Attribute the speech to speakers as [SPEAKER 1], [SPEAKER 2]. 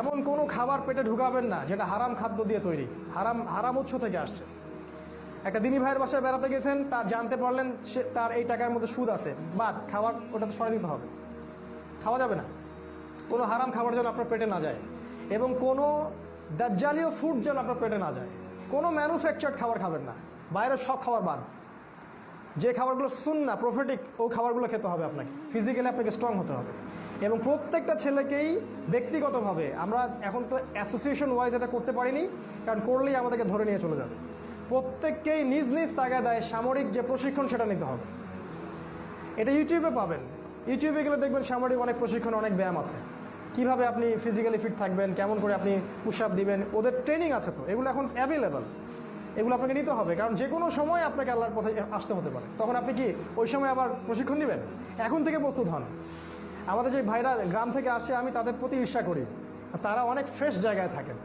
[SPEAKER 1] এমন কোনো খাবার পেটে ঢুকাবেন না যেটা হারাম খাদ্য দিয়ে তৈরি, হারাম হারাম উৎস থেকে আসছে। একটা দিনী ভাইয়ের বাসায় বেড়াতে গেছেন, তার জানতে পারলেন সে তার এই টাকার মধ্যে সুদ আছে, বাদ খাবার ওটা তো সরাই দিতে হবে, খাওয়া যাবে না। কোনো হারাম খাবার যেন আপনার পেটে না যায়, এবং কোনো দাজ্জালীয় ফুড যেন আপনার পেটে না যায়। কোনো ম্যানুফ্যাকচার্ড খাবার খাবেন না, বাইরের সব খাবার বাদ। যে খাবারগুলো সুন্নাহ প্রফেটিক, ওই খাবারগুলো খেতে হবে আপনাকে। ফিজিক্যালি আপনাকে স্ট্রং হতে হবে। এবং প্রত্যেকটা ছেলেকেই ব্যক্তিগতভাবে, আমরা এখন তো অ্যাসোসিয়েশন ওয়াইজ এটা করতে পারিনি, কারণ করলেই আমাদেরকে ধরে নিয়ে চলে যাবে। প্রত্যেককেই নিজ নিজ তাগাদায় সামরিক যে প্রশিক্ষণ সেটা নিতে হবে। এটা ইউটিউবে পাবেন, ইউটিউবে গেলে দেখবেন সামরিক অনেক প্রশিক্ষণ, অনেক ব্যায়াম আছে, কিভাবে আপনি ফিজিক্যালি ফিট থাকবেন, কেমন করে আপনি পুশ আপ দিবেন, ওদের ট্রেনিং আছে। তো এগুলো এখন অ্যাভেলেবল, এগুলো আপনাকে নিতে হবে, কারণ যে কোনো সময় আপনাকে আল্লাহর পথে আসতে হতে পারে। তখন আপনি কি ওই সময় আবার প্রশিক্ষণ নেবেন? এখন থেকে প্রস্তুত হন। আমাদের যে ভাইরা গ্রাম থেকে আসে, আমি তাদের প্রতি ঈর্ষা করি, তারা অনেক ফ্রেশ জায়গায় থাকেন।